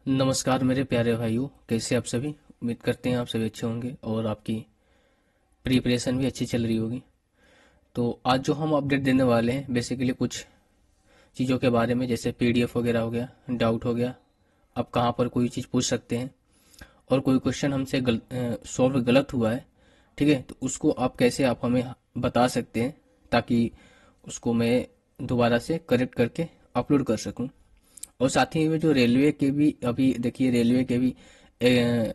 नमस्कार मेरे प्यारे भाइयों, कैसे आप सभी। उम्मीद करते हैं आप सभी अच्छे होंगे और आपकी प्रिपरेशन भी अच्छी चल रही होगी। तो आज जो हम अपडेट देने वाले हैं बेसिकली कुछ चीज़ों के बारे में, जैसे पीडीएफ वगैरह हो गया, डाउट हो गया, आप कहाँ पर कोई चीज़ पूछ सकते हैं, और कोई क्वेश्चन हमसे सॉल्व गलत हुआ है, ठीक है, तो उसको आप कैसे आप हमें बता सकते हैं, ताकि उसको मैं दोबारा से करेक्ट करके अपलोड कर सकूं। और साथ ही में जो रेलवे के भी, अभी देखिए रेलवे के भी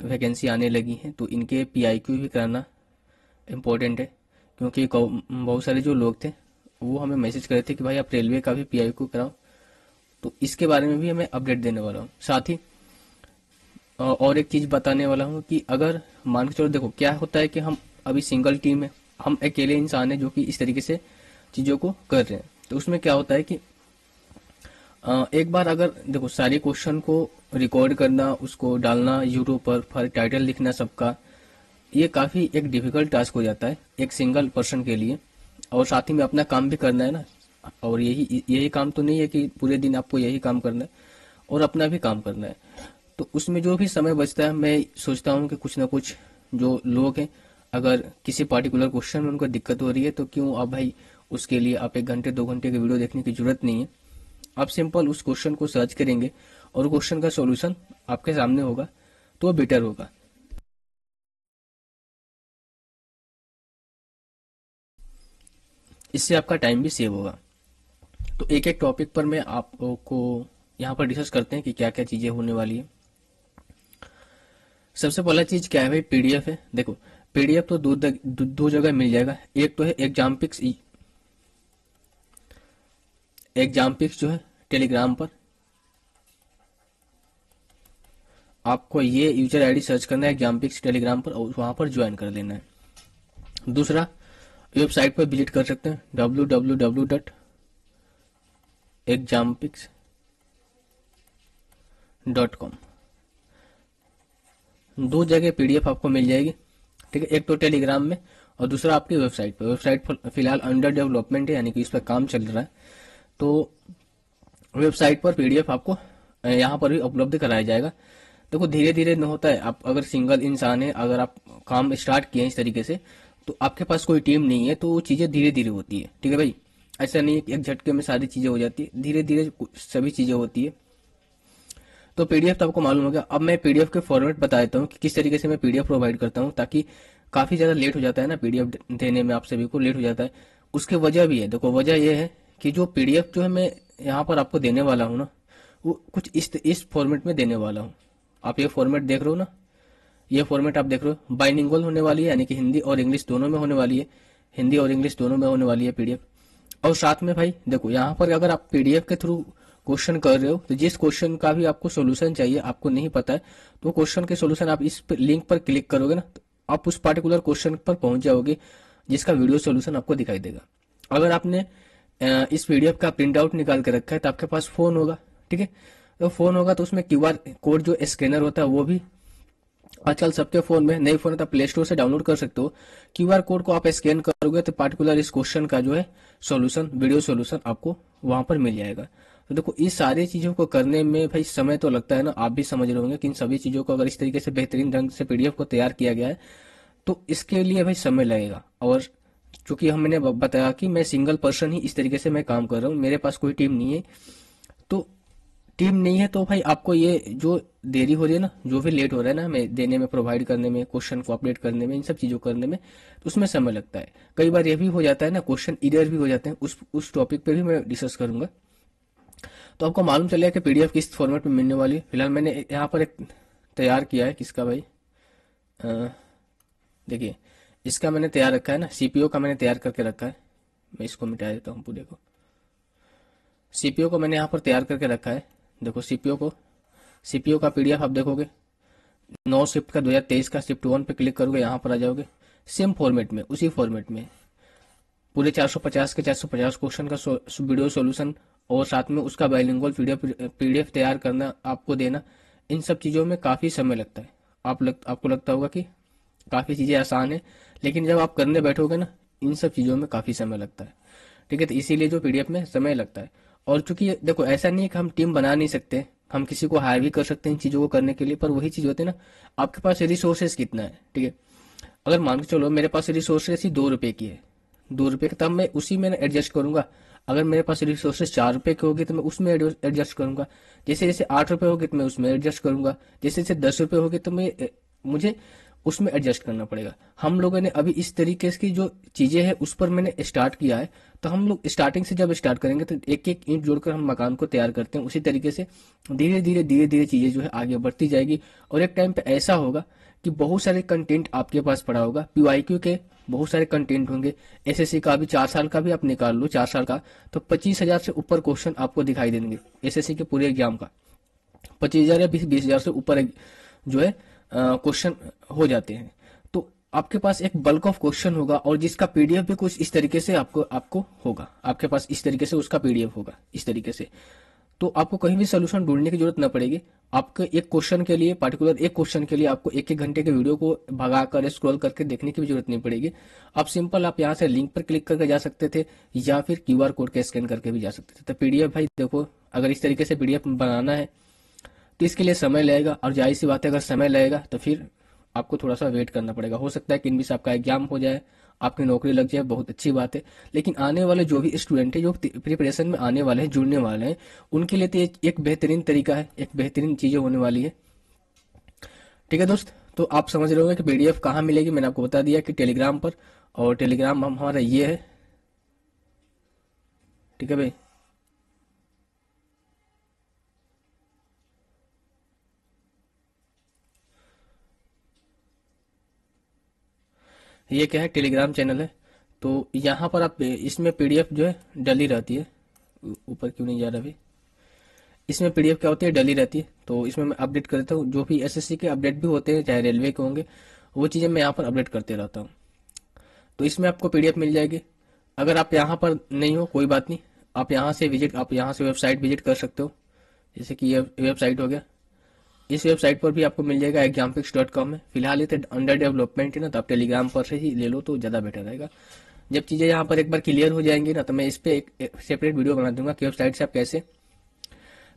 वैकेंसी आने लगी हैं, तो इनके पीआईक्यू भी कराना इम्पोर्टेंट है। क्योंकि बहुत सारे जो लोग थे वो हमें मैसेज कर रहे थे कि भाई आप रेलवे का भी पीआईक्यू कराओ। तो इसके बारे में भी मैं अपडेट देने वाला हूँ। साथ ही और एक चीज़ बताने वाला हूँ कि अगर मान के चलो, देखो क्या होता है कि हम अभी सिंगल टीम है, हम अकेले इंसान हैं जो कि इस तरीके से चीज़ों को कर रहे हैं। तो उसमें क्या होता है कि एक बार अगर देखो सारे क्वेश्चन को रिकॉर्ड करना, उसको डालना यूट्यूब पर टाइटल लिखना सबका, ये काफ़ी एक डिफिकल्ट टास्क हो जाता है एक सिंगल पर्सन के लिए। और साथ ही में अपना काम भी करना है ना। और यही यही काम तो नहीं है कि पूरे दिन आपको यही काम करना है, और अपना भी काम करना है। तो उसमें जो भी समय बचता है, मैं सोचता हूँ कि कुछ ना कुछ जो लोग हैं, अगर किसी पार्टिकुलर क्वेश्चन में उनको दिक्कत हो रही है, तो क्यों आप भाई उसके लिए आप 1 घंटे 2 घंटे की वीडियो देखने की जरूरत नहीं है। आप सिंपल उस क्वेश्चन को सर्च करेंगे और क्वेश्चन का सॉल्यूशन आपके सामने होगा, तो वो बेटर होगा। इससे आपका टाइम भी सेव होगा। तो एक एक टॉपिक पर मैं आपको यहाँ पर डिस्कस करते हैं कि क्या क्या चीजें होने वाली है। सबसे पहला चीज क्या है भाई, पीडीएफ है। देखो पीडीएफ तो दो जगह मिल जाएगा। एक तो है एग्जाम पिक्स जो है टेलीग्राम पर। आपको ये यूजर आईडी सर्च करना है एग्जाम पिक्स टेलीग्राम पर, और वहां पर ज्वाइन कर लेना है। दूसरा, वेबसाइट पर विजिट कर सकते हैं www.exampics.com। दो जगह पीडीएफ आपको मिल जाएगी, ठीक है। एक तो टेलीग्राम में, और दूसरा आपकी वेबसाइट पर। वेबसाइट पर फिलहाल अंडर डेवलपमेंट है, यानी कि इस पर काम चल रहा है। तो वेबसाइट पर पीडीएफ आपको यहाँ पर भी उपलब्ध कराया जाएगा। देखो धीरे धीरे न होता है। आप अगर सिंगल इंसान है, अगर आप काम स्टार्ट किए हैं इस तरीके से, तो आपके पास कोई टीम नहीं है, तो वो चीजें धीरे धीरे होती है, ठीक है भाई। ऐसा नहीं है कि एक झटके में सारी चीजें हो जाती है, धीरे धीरे सभी चीजें होती है। तो पीडीएफ तो आपको मालूम हो गया। अब मैं पीडीएफ के फॉर्मेट बता देता हूँ कि किस तरीके से मैं पीडीएफ प्रोवाइड करता हूँ, ताकि काफी ज्यादा लेट हो जाता है ना पीडीएफ देने में, आप सभी को लेट हो जाता है। उसकी वजह भी है। देखो वजह यह है कि जो पीडीएफ जो है मैं यहाँ पर आपको देने वाला हूँ ना, वो कुछ इस फॉर्मेट में देने वाला हूँ। आप ये फॉर्मेट देख रहे हो ना, ये फॉर्मेट आप देख रहे हो, बाइलिंगुअल होने वाली है, यानी कि हिंदी और इंग्लिश दोनों में होने वाली है। हिंदी और इंग्लिश दोनों में होने वाली है पीडीएफ। और साथ में भाई देखो, यहाँ पर अगर आप पीडीएफ के थ्रू क्वेश्चन कर रहे हो, तो जिस क्वेश्चन का भी आपको सोल्यूशन चाहिए, आपको नहीं पता है, तो क्वेश्चन के सोल्यूशन आप इस लिंक पर क्लिक करोगे ना, तो आप उस पार्टिकुलर क्वेश्चन पर पहुंच जाओगे, जिसका वीडियो सोल्यूशन आपको दिखाई देगा। अगर आपने इस पीडीएफ का प्रिंट आउट निकाल के रखा है, तो आपके पास फोन होगा, ठीक है। तो फोन होगा तो उसमें क्यूआर कोड जो स्कैनर होता है वो भी आजकल सबके फोन में, नए फोन है तो प्ले स्टोर से डाउनलोड कर सकते हो। क्यूआर कोड को आप स्कैन करोगे तो पार्टिकुलर इस क्वेश्चन का जो है सॉल्यूशन, वीडियो सॉल्यूशन आपको वहां पर मिल जाएगा। तो देखो इस सारी चीजों को करने में भाई समय तो लगता है ना, आप भी समझ रहे होंगे कि इन सभी चीजों को अगर इस तरीके से बेहतरीन ढंग से पीडीएफ को तैयार किया गया है, तो इसके लिए भाई समय लगेगा। और चूंकि हमने बताया कि मैं सिंगल पर्सन ही इस तरीके से मैं काम कर रहा हूँ, मेरे पास कोई टीम नहीं है। तो टीम नहीं है तो भाई आपको ये जो देरी हो रही है ना, जो भी लेट हो रहा है ना हमें देने में, प्रोवाइड करने में, क्वेश्चन को अपडेट करने में, इन सब चीजों करने में, तो उसमें समय लगता है। कई बार ये भी हो जाता है ना, क्वेश्चन इधर भी हो जाते हैं। उस टॉपिक पे भी मैं डिस्कस करूंगा। तो आपको मालूम चलेगा कि पीडीएफ किस फॉर्मेट में मिलने वाली है। फिलहाल मैंने यहाँ पर एक तैयार किया है, किसका भाई, अ, देखिए इसका मैंने तैयार रखा है ना, सीपीओ का मैंने तैयार करके रखा है। मैं इसको मिटा देता हूँ पूरे को। सीपीओ को मैंने यहाँ पर तैयार करके रखा है। देखो सीपीओ का पीडीएफ आप देखोगे, 9 शिफ्ट का 2023 का शिफ्ट 1 पे क्लिक करोगे, यहाँ पर आ जाओगे। सेम फॉर्मेट में, उसी फॉर्मेट में पूरे 450 के 450 क्वेश्चन का वीडियो सॉल्यूशन, और साथ में उसका बाइलिंगुअल पीडीएफ तैयार करना, आपको देना। इन सब चीज़ों में काफ़ी समय लगता है। आपको लगता होगा कि काफ़ी चीज़ें आसान है, लेकिन जब आप करने बैठोगे ना, इन सब चीज़ों में काफ़ी समय लगता है, ठीक है। तो इसीलिए जो पीडीएफ में समय लगता है। और चूंकि देखो ऐसा नहीं है कि हम टीम बना नहीं सकते, हम किसी को हायर भी कर सकते हैं इन चीज़ों को करने के लिए, पर वही चीज़ होती है ना, आपके पास रिसोर्सेज कितना है, ठीक है। अगर मान के चलो मेरे पास रिसोर्सेज ही 2 रुपए की है, 2 रुपए की, तब मैं उसी में एडजस्ट करूंगा। अगर मेरे पास रिसोर्सेज 4 रुपए की होगी तो मैं उसमें एडजस्ट करूंगा। जैसे जैसे 8 रुपए होगी तो मैं उसमें एडजस्ट करूंगा। जैसे जैसे 10 रुपए होगी तो मुझे उसमें एडजस्ट करना पड़ेगा। हम लोगों ने अभी इस तरीके की जो चीजें हैं उस पर मैंने स्टार्ट किया है। तो हम लोग स्टार्टिंग से जब स्टार्ट करेंगे तो एक एक ईंट जोड़कर हम मकान को तैयार करते हैं, उसी तरीके से धीरे धीरे चीजें जो है आगे बढ़ती जाएगी। और एक टाइम पे ऐसा होगा कि बहुत सारे कंटेंट आपके पास पड़ा होगा, पीवाईक्यू के बहुत सारे कंटेंट होंगे। एसएससी का भी 4 साल का भी आप निकाल लो, 4 साल का, तो 25,000 से ऊपर क्वेश्चन आपको दिखाई देंगे एसएससी के पूरे एग्जाम का। 25,000 या 20,000 से ऊपर जो है क्वेश्चन हो जाते हैं। तो आपके पास एक बल्क ऑफ क्वेश्चन होगा और जिसका पीडीएफ भी कुछ इस तरीके से आपको आपको होगा, आपके पास इस तरीके से उसका पीडीएफ होगा इस तरीके से। तो आपको कहीं भी सोल्यूशन ढूंढने की जरूरत ना पड़ेगी। आपके एक क्वेश्चन के लिए, पर्टिकुलर एक क्वेश्चन के लिए आपको एक एक घंटे के वीडियो को भगाकर स्क्रॉल करके देखने की भी जरूरत नहीं पड़ेगी। आप सिंपल आप यहाँ से लिंक पर क्लिक करके जा सकते थे या फिर क्यूआर कोड के स्कैन करके भी जा सकते थे। तो पीडीएफ भाई देखो, अगर इस तरीके से पीडीएफ बनाना है तो इसके लिए समय लगेगा, और जाहिर सी बात है अगर समय लगेगा तो फिर आपको थोड़ा सा वेट करना पड़ेगा। हो सकता है कि इन बीच आपका एग्जाम हो जाए, आपकी नौकरी लग जाए, बहुत अच्छी बात है। लेकिन आने वाले जो भी स्टूडेंट है, जो प्रिपरेशन में आने वाले हैं, जुड़ने वाले हैं, उनके लिए तो ये एक बेहतरीन तरीका है, एक बेहतरीन चीजें होने वाली है। ठीक है दोस्त, तो आप समझ रहे होंगे कि पीडीएफ कहाँ मिलेगी। मैंने आपको बता दिया कि टेलीग्राम पर, और टेलीग्राम हमारा ये है। ठीक है भाई, ये क्या है, टेलीग्राम चैनल है। तो यहाँ पर आप इसमें पीडीएफ जो है डली रहती है। ऊपर क्यों नहीं जा रहा अभी। इसमें पीडीएफ क्या होती है, डली रहती है। तो इसमें मैं अपडेट करता हूँ, जो भी एसएससी के अपडेट भी होते हैं, चाहे रेलवे के होंगे, वो चीज़ें मैं यहाँ पर अपडेट करते रहता हूँ। तो इसमें आपको पीडीएफ मिल जाएगी। अगर आप यहाँ पर नहीं हो कोई बात नहीं, आप यहाँ से वेबसाइट विजिट कर सकते हो। जैसे कि ये वेबसाइट हो गया, इस वेबसाइट पर भी आपको मिल जाएगा examfix.com में। फिलहाल ये तो अंडर डेवलपमेंट है ना, तो आप टेलीग्राम पर से ही ले लो तो ज़्यादा बेटर रहेगा। जब चीज़ें यहाँ पर एक बार क्लियर हो जाएंगी ना, तो मैं इस पर एक सेपरेट वीडियो बना दूंगा कि वेबसाइट से आप कैसे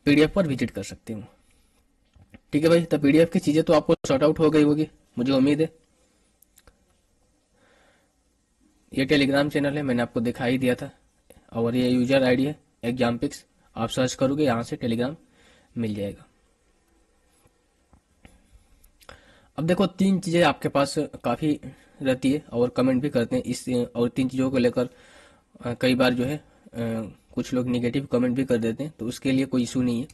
पीडीएफ पर विजिट कर सकते हो। ठीक है भाई, तो पीडीएफ की चीज़ें तो आपको सॉर्ट आउट हो गई होगी, मुझे उम्मीद है। ये टेलीग्राम चैनल है, मैंने आपको दिखा ही दिया था, और ये यूजर आईडी है एग्जामपिक्स। आप सर्च करोगे यहाँ से टेलीग्राम मिल जाएगा। अब देखो, 3 चीजें आपके पास काफी रहती है और कमेंट भी करते हैं इस, और 3 चीजों को लेकर कई बार जो है कुछ लोग निगेटिव कमेंट भी कर देते हैं, तो उसके लिए कोई इशू नहीं है।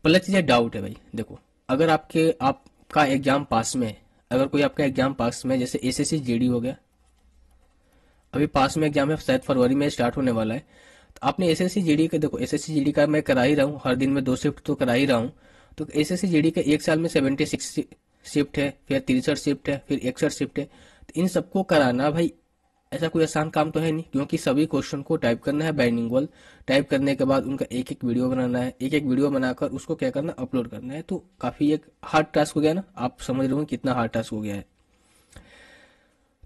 पहला चीज है डाउट है भाई। देखो, अगर आपका एग्जाम पास में है, अगर कोई आपका एग्जाम पास में है, जैसे एसएससी जीडी हो गया, अभी पास में एग्जाम है, शायद फरवरी में स्टार्ट होने वाला है। तो आपने एसएससी जीडी का, देखो एसएससी जीडी का मैं करा ही रहा हूँ, हर दिन में 2 शिफ्ट तो करा ही रहा हूँ। तो एसएससी जीडी का एक साल में 76 शिफ्ट है, फिर 63 शिफ्ट है, फिर 61 शिफ्ट है। तो इन सबको कराना भाई ऐसा कोई आसान काम तो है नहीं, क्योंकि सभी क्वेश्चन को टाइप करना है बाइलिंगुअल। टाइप करने के बाद उनका एक एक वीडियो बनाना है, एक एक वीडियो बनाकर उसको क्या करना, अपलोड करना है। तो काफी एक हार्ड टास्क हो गया ना, आप समझ रहे हो कितना हार्ड टास्क हो गया है।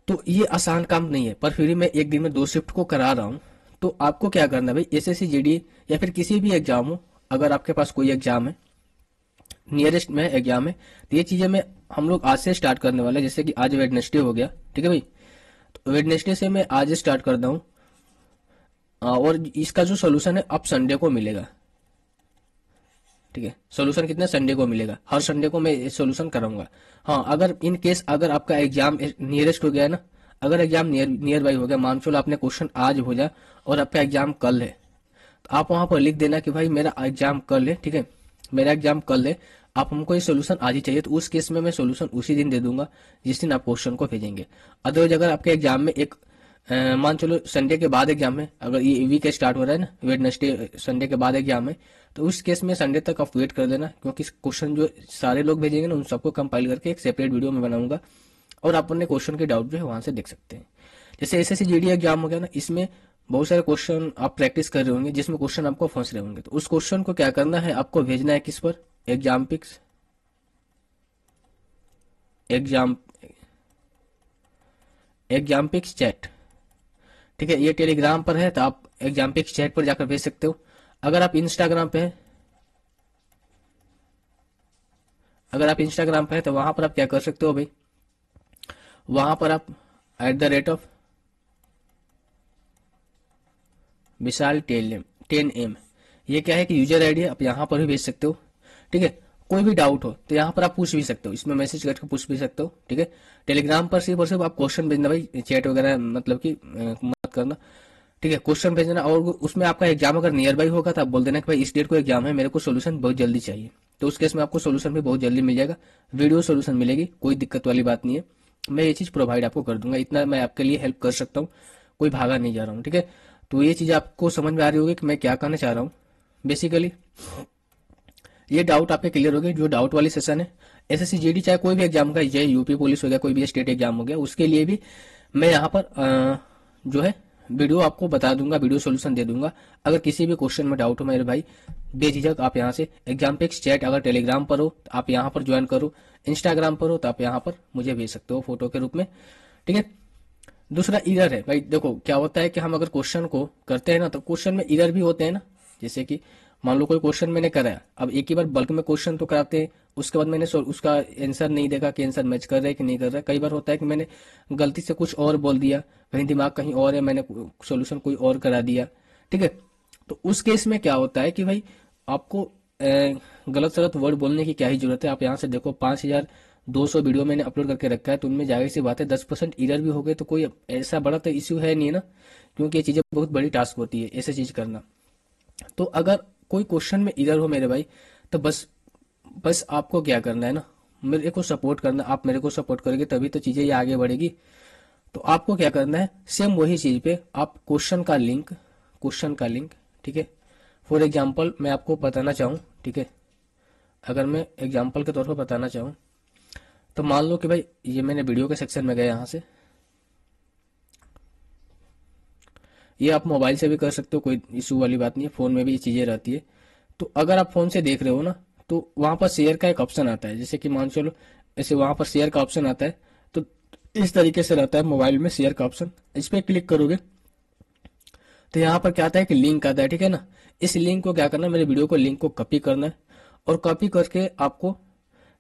तो ये आसान काम नहीं है, पर फिर भी मैं एक दिन में 2 शिफ्ट को करा रहा हूँ। तो आपको क्या करना है भाई, एसएससी जीडी या फिर किसी भी एग्जाम हो, अगर आपके पास कोई एग्जाम है, नियरेस्ट में एग्जाम है, तो ये चीजें मैं हम लोग आज से स्टार्ट करने वाले हैं। जैसे कि आज वेडनेसडे हो गया, ठीक है भाई, तो वेडनेसडे से मैं आज स्टार्ट करता हूँ। और इसका जो सोल्यूशन है अब संडे को मिलेगा। ठीक है, सोल्यूशन कितने, संडे को मिलेगा। हर संडे को मैं सोल्यूशन कराऊंगा। हाँ, अगर इन केस अगर आपका एग्जाम नियरेस्ट हो गया है ना, अगर एग्जाम नियर बाई हो गया, मान चलो आपने क्वेश्चन आज हो जाए और आपका एग्जाम कल है, तो आप वहां पर लिख देना कि भाई मेरा एग्जाम कल है, ठीक है, मेरा एग्जाम कल है, आप हमको ये सोल्यूशन आज ही चाहिए। तो उस केस में मैं सोल्यूशन उसी दिन दे दूंगा जिस दिन आप क्वेश्चन को भेजेंगे। अदरवाइज अगर आपके एग्जाम में मान चलो संडे के बाद एग्जाम है, अगर ये वीक स्टार्ट हो रहा है ना, वेडनेसडे संडे के बाद एग्जाम है, तो उस केस में संडे तक आप वेट कर देना, क्योंकि क्वेश्चन जो सारे लोग भेजेंगे ना, उन सबको कंपाइल करके एक सेपरेट वीडियो में बनाऊंगा, और आप अपने क्वेश्चन के डाउट जो है वहां से देख सकते हैं। जैसे एसएससी जीडी एग्जाम हो गया ना, इसमें बहुत सारे क्वेश्चन आप प्रैक्टिस कर रहे होंगे जिसमें क्वेश्चन आपको फंस रहे होंगे। तो उस क्वेश्चन को क्या करना है, आपको भेजना है किस पर, एग्जामपिक्स, एग्जाम एग्जामपिक्स चैट। ठीक है, ये टेलीग्राम पर है, तो आप एग्जामपिक्स चैट पर जाकर भेज सकते हो। अगर आप इंस्टाग्राम पे हैं, अगर आप इंस्टाग्राम पे है तो वहां पर आप क्या कर सकते हो भाई, वहां पर आप @ विशाल 10M, ये क्या है कि यूजर आईडी है, आप यहाँ पर भी भेज सकते हो। ठीक है, कोई भी डाउट हो तो यहाँ पर आप पूछ भी सकते हो, इसमें मैसेज करके पूछ भी सकते हो। ठीक है, टेलीग्राम पर सिर्फ और सिर्फ आप क्वेश्चन भेजना भाई, चैट वगैरह मतलब कि मत करना। ठीक है, क्वेश्चन भेजना, और उसमें आपका एग्जाम अगर नियर बाई होगा तो आप बोल देना कि भाई इस डेट को एग्जाम है, मेरे को सोल्यूशन बहुत जल्दी चाहिए, तो उस केस में आपको सोल्यूशन भी बहुत जल्दी मिल जाएगा, वीडियो सोल्यूशन मिलेगी, कोई दिक्कत वाली बात नहीं है। मैं ये चीज प्रोवाइड आपको कर दूंगा, इतना मैं आपके लिए हेल्प कर सकता हूँ, कोई भागा नहीं जा रहा हूँ। ठीक है, तो ये चीज आपको समझ में आ रही होगी कि मैं क्या कहना चाह रहा हूँ। बेसिकली ये डाउट आपके क्लियर हो गए, जो डाउट वाली सेशन है एसएससी जीडी चाहे कोई भी एग्जाम का, चाहे यूपी पुलिस हो गया, कोई भी स्टेट एग्जाम हो गया, उसके लिए भी मैं यहाँ पर जो है वीडियो आपको बता दूंगा, वीडियो सोल्यूशन दे दूंगा। अगर किसी भी क्वेश्चन में डाउट हो मेरे भाई, बेझिझक आप यहाँ से एग्जामपिक्स चैट, अगर टेलीग्राम पर हो तो आप यहाँ पर ज्वाइन करो, इंस्टाग्राम पर हो तो आप यहाँ पर मुझे भेज सकते हो फोटो के रूप में। ठीक है, दूसरा इरर है भाई, देखो क्या होता है कि हम अगर क्वेश्चन को करते हैं ना तो क्वेश्चन में इरर भी होते हैं ना। जैसे कि मान लो कोई क्वेश्चन मैंने कराया, अब एक ही बार बल्क में क्वेश्चन तो कराते हैं, उसके बाद मैंने उसका आंसर नहीं देखा कि आंसर मैच कर रहा है कि नहीं कर रहा है। कई बार होता है कि मैंने गलती से कुछ और बोल दिया, कहीं दिमाग कहीं और है, मैंने सोल्यूशन कोई और करा दिया। ठीक है, तो उस केस में क्या होता है कि भाई आपको गलत सलत वर्ड बोलने की क्या ही जरूरत है। आप यहाँ से देखो 5200 वीडियो मैंने अपलोड करके रखा है, तो उनमें जाहिर सी बात है 10% इरर भी हो गए तो कोई ऐसा बड़ा तो इश्यू है नहीं ना, क्योंकि ये चीजें बहुत बड़ी टास्क होती है ऐसे चीज करना। तो अगर कोई क्वेश्चन में इरर हो मेरे भाई, तो बस बस आपको क्या करना है ना, मेरे को सपोर्ट करना। आप मेरे को सपोर्ट करोगे तभी तो चीजें ये आगे बढ़ेगी। तो आपको क्या करना है, सेम वही चीज पे आप क्वेश्चन का लिंक, ठीक है, फॉर एग्जाम्पल मैं आपको बताना चाहूँ, ठीक है, अगर मैं एग्जाम्पल के तौर पर बताना चाहूँ तो मान लो कि भाई ये मैंने वीडियो के सेक्शन में गया, यहाँ से ये आप मोबाइल से भी कर सकते हो, कोई इशू वाली बात नहीं है, फोन में भी ये चीजें रहती है। तो अगर आप फोन से देख रहे हो ना तो वहां पर शेयर का एक ऑप्शन आता है, जैसे कि मान चलो ऐसे वहां पर शेयर का ऑप्शन आता है, तो इस तरीके से रहता है मोबाइल में शेयर का ऑप्शन, इस पर क्लिक करोगे तो यहाँ पर क्या आता है कि लिंक आता है। ठीक है ना, इस लिंक को क्या करना है, मेरे वीडियो को लिंक को कॉपी करना है और कॉपी करके आपको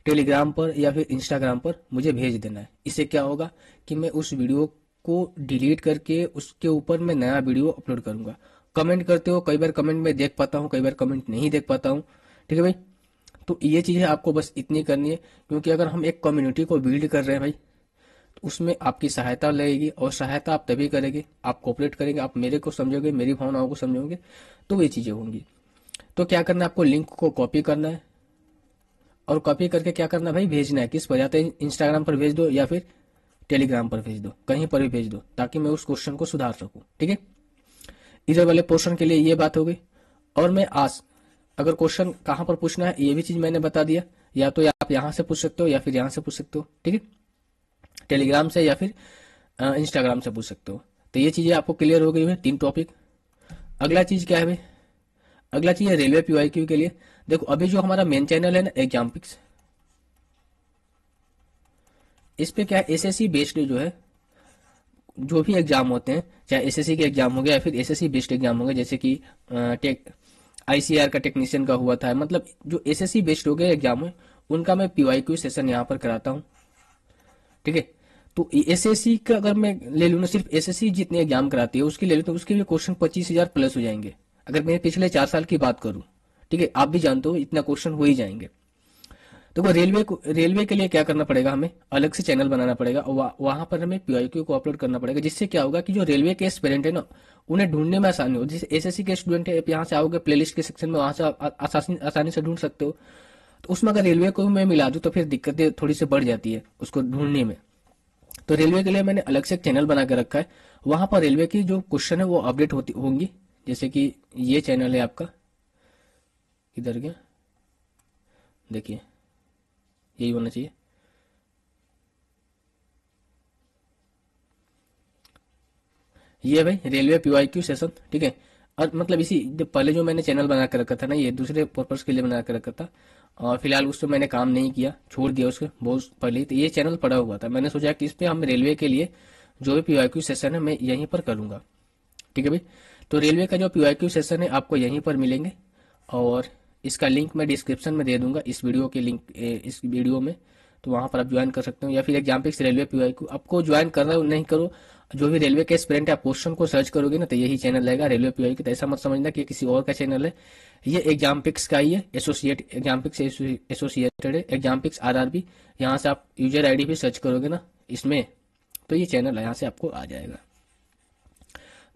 टेलीग्राम पर या फिर इंस्टाग्राम पर मुझे भेज देना है। इससे क्या होगा कि मैं उस वीडियो को डिलीट करके उसके ऊपर मैं नया वीडियो अपलोड करूंगा। कमेंट करते हो, कई बार कमेंट में देख पाता हूँ, कई बार कमेंट नहीं देख पाता हूँ। ठीक है भाई, तो ये चीजें आपको बस इतनी करनी है, क्योंकि अगर हम एक कम्युनिटी को बिल्ड कर रहे हैं भाई तो उसमें आपकी सहायता लगेगी, और सहायता आप तभी करेंगे, आप कोऑपरेट करेंगे, आप मेरे को समझोगे, मेरी भावनाओं को समझोगे, तो ये चीजें होंगी। तो क्या करना है, आपको लिंक को कॉपी करना है और कॉपी करके क्या करना है भाई, भेजना है किस पर, या तो इंस्टाग्राम पर भेज दो या फिर टेलीग्राम पर भेज दो, कहीं पर भी भेज दो, ताकि मैं उस क्वेश्चन को सुधार सकूं। ठीक है, इधर वाले पोर्शन के लिए ये बात हो गई। और मैं आज अगर क्वेश्चन कहाँ पर पूछना है ये भी चीज मैंने बता दिया, या तो आप यहाँ से पूछ सकते हो या फिर यहाँ से पूछ सकते हो। ठीक है, टेलीग्राम से या फिर इंस्टाग्राम से पूछ सकते हो। तो ये चीजें आपको क्लियर हो गई है, 3 टॉपिक। अगला चीज क्या है भाई, अगला चीज है रेलवे पीवाईक्यू के लिए। देखो अभी जो हमारा मेन चैनल है ना एग्जाम्पिक्स, इस पे क्या है एसएससी बेस्ड जो है, जो भी एग्जाम होते हैं, चाहे एसएससी के एग्जाम हो गया या फिर एसएससी बेस्ड एग्जाम हो गया, जैसे कि टेक आईसीआर का टेक्नीशियन का हुआ था, मतलब जो एसएससी बेस्ड हो गए एग्जाम है उनका मैं पीवाईक्यू सेशन यहाँ पर कराता हूँ। ठीक है, तो एसएससी का अगर मैं ले लूँ ना, सिर्फ एसएससी जितने एग्जाम कराती है उसके ले लूँ तो उसके भी क्वेश्चन 25,000 प्लस हो जाएंगे, अगर मैं पिछले 4 साल की बात करूँ। ठीक है, आप भी जानते हो इतना क्वेश्चन हो ही जाएंगे। तो वो रेलवे के लिए क्या करना पड़ेगा, हमें अलग से चैनल बनाना पड़ेगा और वहां पर हमें पीवाईक्यू को अपलोड करना पड़ेगा, जिससे क्या होगा कि जो रेलवे के एस्पिरेंट है ना उन्हें ढूंढने में आसानी हो। जैसे एसएससी के स्टूडेंट है, आप यहाँ से आओगे प्लेलिस्ट के सेक्शन में, वहां से आसानी से ढूंढ सकते हो। तो उसमें अगर रेलवे को मैं मिला दूं तो फिर दिक्कतें थोड़ी सी बढ़ जाती है उसको ढूंढने में। तो रेलवे के लिए मैंने अलग से एक चैनल बना के रखा है, वहां पर रेलवे की जो क्वेश्चन है वो अपडेट होती होंगी। जैसे कि ये चैनल है आपका, इधर गया, देखिए यही होना चाहिए। ये भाई रेलवे पीवाईक्यू सेशन। ठीक है, और मतलब इसी पहले जो मैंने चैनल बना कर रखा था ना, ये दूसरे पर्पस के लिए बना कर रखा था, और फिलहाल उस पर मैंने काम नहीं किया, छोड़ दिया उसके बहुत पहले ही। तो ये चैनल पड़ा हुआ था, मैंने सोचा कि इस पे हम रेलवे के लिए जो भी पीवाईक्यू सेशन है मैं यहीं पर करूंगा। ठीक है भाई, तो रेलवे का जो पीवाईक्यू सेशन है आपको यहीं पर मिलेंगे, और इसका लिंक मैं डिस्क्रिप्शन में दे दूंगा, इस वीडियो के लिंक इस वीडियो में, तो वहां पर आप ज्वाइन कर सकते हो। या फिर एग्जाम्पिक्स रेलवे पीवाईक्यू आपको ज्वाइन करना हो नहीं करो, जो भी रेलवे के एस्पिरेंट है आप क्वेश्चन को सर्च करोगे ना तो यही चैनल रहेगा रेलवे पीवाईक्यू। तो ऐसा मत समझना कि किसी और का चैनल है, ये एग्जाम्पिक्स का ही है, एग्जाम्पिक्स एसोसिएटेड है, एग्जाम्पिक्स आरआरबी। यहाँ से आप यूजर आईडी भी सर्च करोगे ना इसमें, तो ये चैनल है, यहाँ से आपको आ जाएगा।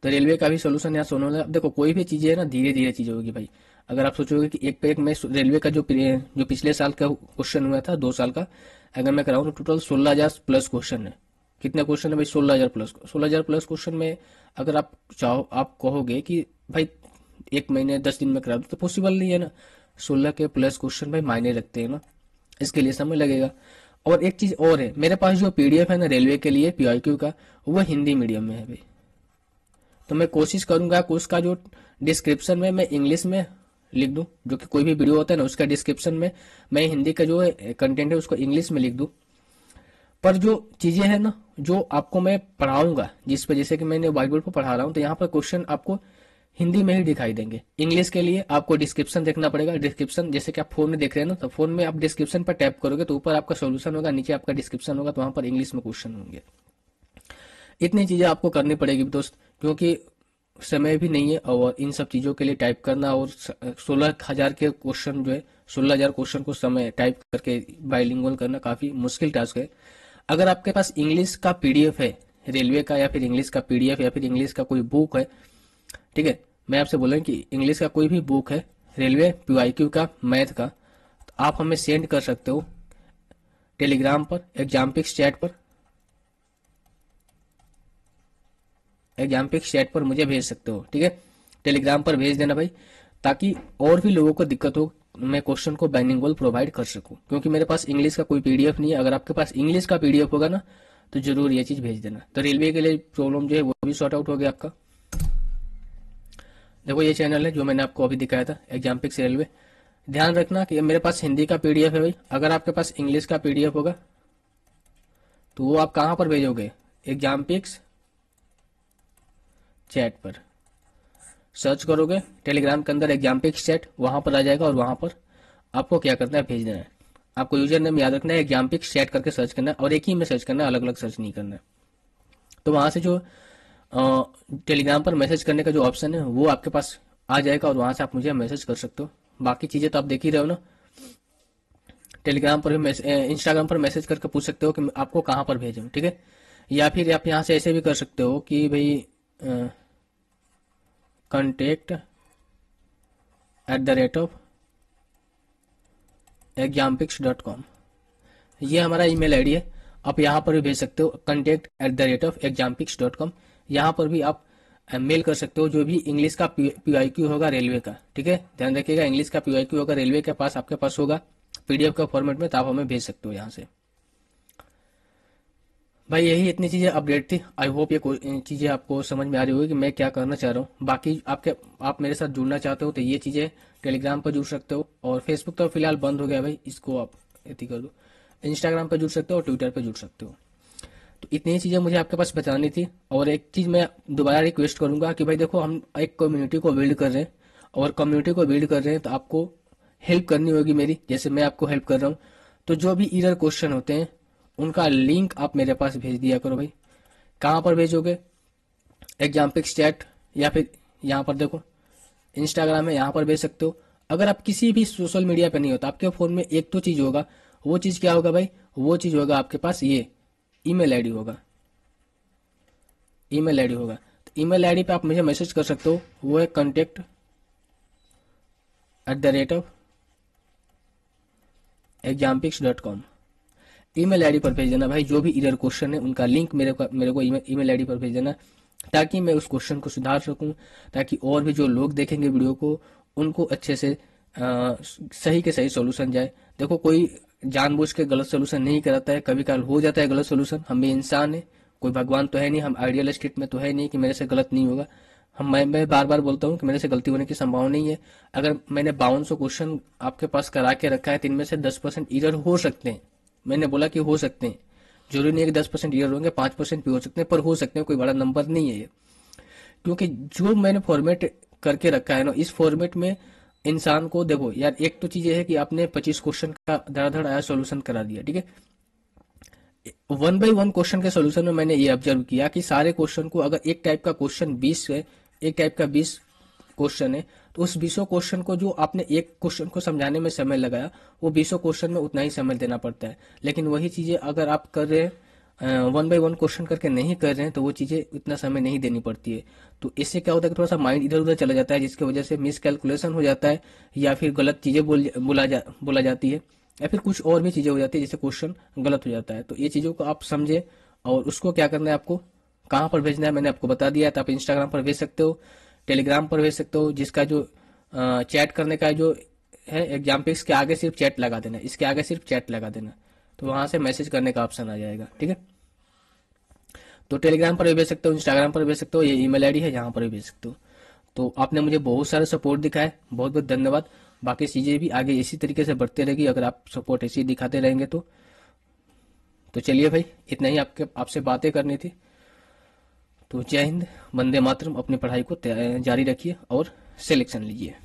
तो रेलवे का भी सोल्यूशन यहाँ सोनो वाला। अब देखो कोई भी चीजें है ना धीरे धीरे चीजें होगी भाई। अगर आप सोचोगे कि एक पे एक मैं रेलवे का जो पिछले साल का क्वेश्चन हुआ था 2 साल का, अगर मैं कराऊँ तो टोटल 16,000 प्लस क्वेश्चन है। कितने क्वेश्चन है भाई? 16,000 प्लस। 16,000 प्लस क्वेश्चन में अगर आप चाहो, आप कहोगे कि भाई 1 महीने 10 दिन में करा दो, तो पॉसिबल नहीं है ना। 16 के प्लस क्वेश्चन भाई मायने रखते हैं ना, इसके लिए समय लगेगा। और एक चीज और है, मेरे पास जो पीडीएफ है ना रेलवे के लिए पीआईक्यू का, वो हिंदी मीडियम में है भाई। तो मैं कोशिश करूंगा कि उसका जो डिस्क्रिप्शन में मैं इंग्लिश में लिख दूं, जो कि कोई भी वीडियो होता है ना उसका डिस्क्रिप्शन में मैं हिंदी का जो कंटेंट है उसको इंग्लिश में लिख दूं। पर जो चीजें हैं ना जो आपको मैं पढ़ाऊंगा, जिस पे जैसे कि मैंने व्हाइट बोर्ड पर पढ़ा रहा हूं, तो यहाँ पर क्वेश्चन आपको हिंदी में ही दिखाई देंगे। इंग्लिश के लिए आपको डिस्क्रिप्शन देखना पड़ेगा। डिस्क्रिप्शन जैसे कि आप फोन में देख रहे हैं ना, तो फोन में आप डिस्क्रिप्शन पर टैप करोगे तो ऊपर आपका सोल्यूशन होगा, नीचे आपका डिस्क्रिप्शन होगा, तो वहां पर इंग्लिश में क्वेश्चन होंगे। इतनी चीजें आपको करनी पड़ेगी दोस्त, क्योंकि समय भी नहीं है और इन सब चीजों के लिए टाइप करना, और 16,000 के क्वेश्चन जो है 16,000 क्वेश्चन को समय टाइप करके बाइलिंगुअल करना काफी मुश्किल टास्क है। अगर आपके पास इंग्लिश का पीडीएफ है रेलवे का, या फिर इंग्लिश का पीडीएफ, या फिर इंग्लिश का कोई बुक है, ठीक है, मैं आपसे बोल रहा हूँ कि इंग्लिश का कोई भी बुक है रेलवे पीवाईक्यू का, मैथ का, तो आप हमें सेंड कर सकते हो टेलीग्राम पर, एग्जाम्पिक्स चैट पर। एग्जाम्पिक्स चैट पर मुझे भेज सकते हो, ठीक है, टेलीग्राम पर भेज देना भाई, ताकि और भी लोगों को दिक्कत हो, मैं क्वेश्चन को बाइलिंगुअल प्रोवाइड कर सकूं। क्योंकि मेरे पास इंग्लिश का कोई पीडीएफ नहीं है। अगर आपके पास इंग्लिश का पीडीएफ होगा ना तो जरूर ये चीज भेज देना। तो रेलवे के लिए प्रॉब्लम जो है वो भी सॉर्ट आउट हो गया आपका। देखो ये चैनल है जो मैंने आपको अभी दिखाया था, एग्जाम्पिक्स रेलवे। ध्यान रखना कि मेरे पास हिंदी का पीडीएफ है भाई। अगर आपके पास इंग्लिश का पीडीएफ होगा तो वो आप कहां पर भेजोगे? एग्जाम्पिक्स चैट पर सर्च करोगे, टेलीग्राम के अंदर एग्जाम्पिक्स चैट, वहां पर आ जाएगा, और वहां पर आपको क्या करना है? भेज देना है। आपको यूजर नेम याद रखना है, एग्जाम्पिक्स चैट करके सर्च करना है, और एक ही में सर्च करना है, अलग अलग सर्च नहीं करना है। तो वहां से जो टेलीग्राम पर मैसेज करने का जो ऑप्शन है वो आपके पास आ जाएगा, और वहां से आप मुझे मैसेज कर सकते हो। बाकी चीजें तो आप देख ही रहे हो ना। टेलीग्राम पर भी इंस्टाग्राम पर मैसेज करके पूछ सकते हो कि आपको कहाँ पर भेजूं, ठीक है। या फिर आप यहाँ से ऐसे भी कर सकते हो कि भाई contact@exampics.com, ये हमारा ईमेल आईडी है। आप यहाँ पर भी भेज सकते हो contact@exampics.com। यहाँ पर भी आप मेल कर सकते हो जो भी इंग्लिश का पीवाईक्यू होगा रेलवे का, ठीक है। ध्यान रखिएगा, इंग्लिश का पीवाईक्यू होगा रेलवे के पास, आपके पास होगा पीडीएफ का फॉर्मेट में, तो आप हमें भेज सकते हो यहाँ से। भाई यही इतनी चीजें अपडेट थी। आई होप ये चीजें आपको समझ में आ रही होगी कि मैं क्या करना चाह रहा हूँ। बाकी आप मेरे साथ जुड़ना चाहते हो तो ये चीजें टेलीग्राम पर जुड़ सकते हो, और फेसबुक तो फिलहाल बंद हो गया भाई, इसको आप ऐसी कर दो। इंस्टाग्राम पर जुड़ सकते हो, ट्विटर पर जुड़ सकते हो। तो इतनी चीजें मुझे आपके पास बतानी थी। और एक चीज मैं दोबारा रिक्वेस्ट करूंगा कि भाई देखो, हम एक कम्युनिटी को बिल्ड कर रहे हैं, और कम्युनिटी को बिल्ड कर रहे हैं तो आपको हेल्प करनी होगी मेरी, जैसे मैं आपको हेल्प कर रहा हूँ। तो जो भी इरर क्वेश्चन होते हैं उनका लिंक आप मेरे पास भेज दिया करो भाई। कहाँ पर भेजोगे? एग्जाम्पिक्स चैट, या फिर यहाँ पर देखो इंस्टाग्राम है, यहाँ पर भेज सकते हो। अगर आप किसी भी सोशल मीडिया पे नहीं होता, आपके फोन में एक तो चीज होगा, वो चीज क्या होगा भाई? वो चीज होगा आपके पास ये ईमेल आईडी होगा। ईमेल आईडी होगा, तो ईमेल आईडी पे आप मुझे मैसेज कर सकते हो, वो है contact@exampics.com। ईमेल आईडी पर भेज देना भाई। जो भी इरर क्वेश्चन है उनका लिंक मेरे को ईमेल आईडी पर भेज देना, ताकि मैं उस क्वेश्चन को सुधार सकूं, ताकि और भी जो लोग देखेंगे वीडियो को उनको अच्छे से सही के सही सोल्यूशन जाए। देखो कोई जानबूझ के गलत सोल्यूशन नहीं कराता है, कभी कभार हो जाता है गलत सोल्यूशन। हम भी इंसान है, कोई भगवान तो है नहीं, हम आइडियल स्टेट में तो है नहीं कि मेरे से गलत नहीं होगा। मैं बार बार बोलता हूँ कि मेरे से गलती होने की संभावना नहीं है। अगर मैंने 5200 क्वेश्चन आपके पास करा के रखा है तो इनमें से 10% इरर हो सकते हैं। मैंने बोला कि हो सकते हैं, जरूरी नहीं है कि 10% इरर होंगे, 5% भी हो सकते हैं, पर हो सकते हैं, कोई बड़ा नंबर नहीं है ये। क्योंकि जो मैंने फॉर्मेट करके रखा है ना, इस फॉर्मेट में इंसान को देखो यार, एक तो चीज ये है कि आपने 25 क्वेश्चन का धड़ाधड़ आया सॉल्यूशन करा दिया, ठीक है। वन बाई वन क्वेश्चन के सॉल्यूशन में मैंने ये ऑब्जर्व किया कि सारे क्वेश्चन को, अगर एक टाइप का क्वेश्चन 20 है, एक टाइप का 20 क्वेश्चन है, तो उस 20 क्वेश्चन को जो आपने एक क्वेश्चन को समझाने में समय लगाया, वो 20 क्वेश्चन में उतना ही समय देना पड़ता है। लेकिन वही चीजें अगर आप कर रहे हैं, वन बाई वन क्वेश्चन करके नहीं कर रहे हैं, तो वो चीजें इतना समय नहीं देनी पड़ती है। तो इससे क्या होता है कि थोड़ा सा माइंड इधर उधर चला जाता है, जिसकी वजह से मिस कैलकुलेशन हो जाता है, या फिर गलत चीजें बोला जाती है, या फिर कुछ और भी चीजें हो जाती है जिससे क्वेश्चन गलत हो जाता है। तो ये चीजों को आप समझे, और उसको क्या करना है आपको, कहाँ पर भेजना है मैंने आपको बता दिया है। तो आप इंस्टाग्राम पर भेज सकते हो, टेलीग्राम पर भेज सकते हो, जिसका जो चैट करने का जो है एग्जाम पे, इसके आगे सिर्फ चैट लगा देना, इसके आगे सिर्फ चैट लगा देना, तो वहां से मैसेज करने का ऑप्शन आ जाएगा, ठीक है। तो टेलीग्राम पर भी भेज सकते हो, इंस्टाग्राम पर भेज सकते हो, ये ईमेल आईडी है जहाँ पर भी भेज सकते हो। तो आपने मुझे बहुत सारा सपोर्ट दिखाया है, बहुत बहुत धन्यवाद। बाकी चीज़ें भी आगे इसी तरीके से बढ़ती रहेगी अगर आप सपोर्ट ऐसे ही दिखाते रहेंगे तो चलिए भाई, इतना ही आपसे बातें करनी थी। तो जय हिंद, वंदे मातरम। अपनी पढ़ाई को जारी रखिए और सिलेक्शन लीजिए।